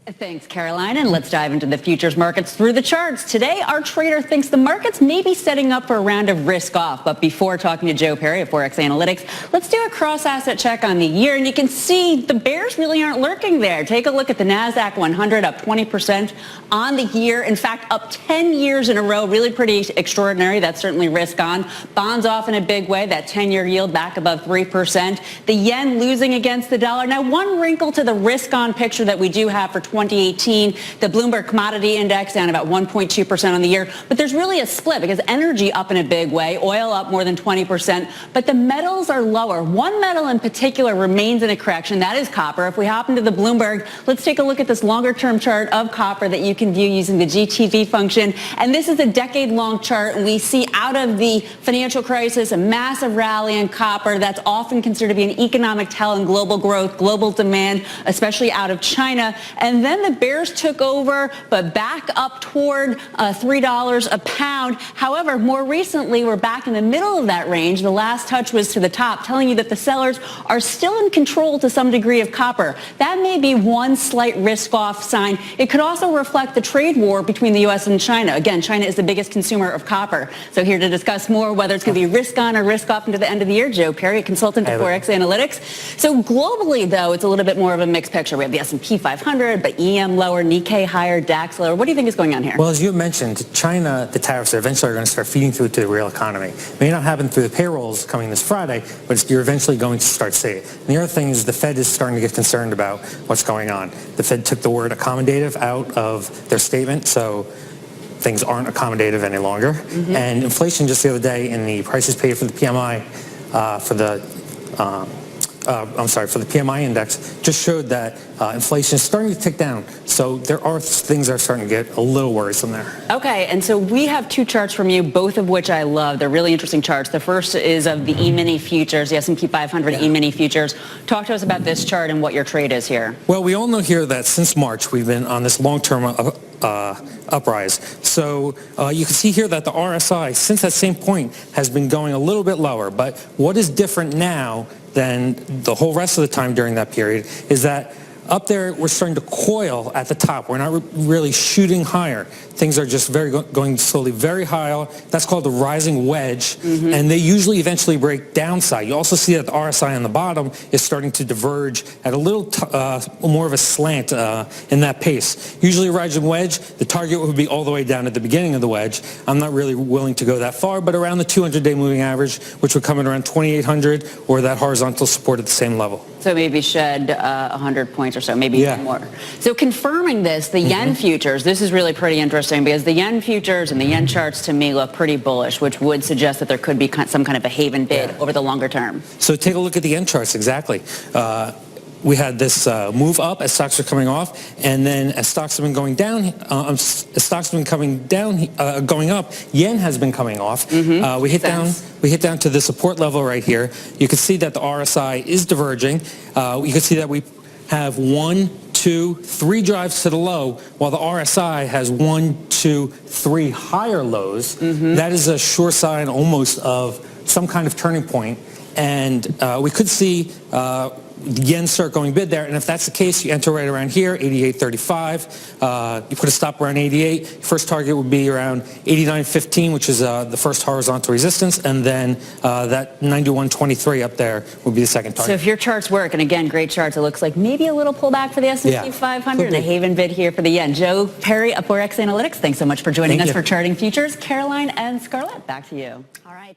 Thanks, Caroline, and let's dive into the futures markets through the charts. Today, our trader thinks the markets may be setting up for a round of risk-off. But before talking to Joe Perry of Forex Analytix, let's do a cross-asset check on the year. And you can see the bears really aren't lurking there. Take a look at the NASDAQ 100, up 20% on the year. In fact, up 10 years in a row. Really pretty extraordinary. That's certainly risk-on. Bonds off in a big way. That 10-year yield back above 3%. The yen losing against the dollar. Now, one wrinkle to the risk-on picture that we do have for 2018, the Bloomberg Commodity Index down about 1.2% on the year. But there's really a split because energy up in a big way, oil up more than 20%, but the metals are lower. One metal in particular remains in a correction. That is copper. If we hop into the Bloomberg, let's take a look at this longer-term chart of copper that you can view using the GTV function. And this is a decade-long chart, and we see out of the financial crisis a massive rally in copper. That's often considered to be an economic tell in global growth, global demand, especially out of China. And then the bears took over, but back up toward $3 a pound. However, more recently, we're back in the middle of that range. The last touch was to the top, telling you that the sellers are still in control to some degree of copper. That may be one slight risk-off sign. It could also reflect the trade war between the U.S. and China. Again, China is the biggest consumer of copper. So here to discuss more whether it's going to be risk-on or risk-off into the end of the year, Joe Perry, a consultant at Forex Analytix. So globally, though, it's a little bit more of a mixed picture. We have the S&P 500, but EM lower, Nikkei higher, DAX lower. What do you think is going on here? Well, as you mentioned, China, the tariffs are eventually going to start feeding through to the real economy. It may not happen through the payrolls coming this Friday, but you're eventually going to start to see it. And the other thing is the Fed is starting to get concerned about what's going on. The Fed took the word accommodative out of their statement, so things aren't accommodative any longer. And inflation just the other day in the prices paid for the PMI, for the PMI index, just showed that inflation is starting to tick down. So there are things that are starting to get a little worrisome there. Okay, and so we have two charts from you, both of which I love. They're really interesting charts. The first is of the E-mini futures, the S&P 500 E-mini futures. Talk to us about this chart and what your trade is here. Well, we all know here that since March, we've been on this long-term uprise. So you can see here that the RSI, since that same point, has been going a little bit lower. But what is different now than the whole rest of the time during that period is that up there, we're starting to coil at the top. We're not really shooting higher. Things are just going slowly very high. That's called the rising wedge, and they usually eventually break downside. You also see that the RSI on the bottom is starting to diverge at a little more of a slant in that pace. Usually a rising wedge, the target would be all the way down at the beginning of the wedge. I'm not really willing to go that far, but around the 200-day moving average, which would come in around 2,800, or that horizontal support at the same level. So maybe shed 100 points or so, maybe even more. So confirming this, the yen futures, this is really pretty interesting because the yen futures and the yen charts to me look pretty bullish, which would suggest that there could be some kind of a haven bid over the longer term. So take a look at the yen charts, exactly. We had this move up as stocks are coming off, and then as stocks have been going down, as stocks have been going up, yen has been coming off. We hit down to the support level right here. You can see that the RSI is diverging. You can see that we have 1, 2, 3 drives to the low, while the RSI has 1, 2, 3 higher lows. That is a sure sign almost of some kind of turning point, and we could see the yen start going bid there, and if that's the case, you enter right around here, 88.35. You put a stop around 88. First target would be around 89.15, which is the first horizontal resistance, and then that 91.23 up there would be the second target. So if your charts work, and again, great charts, it looks like maybe a little pullback for the S&P 500 and a haven bid here for the yen. Joe Perry of Forex Analytix, thanks so much for joining us for Charting Futures. Caroline and Scarlett, back to you. All right.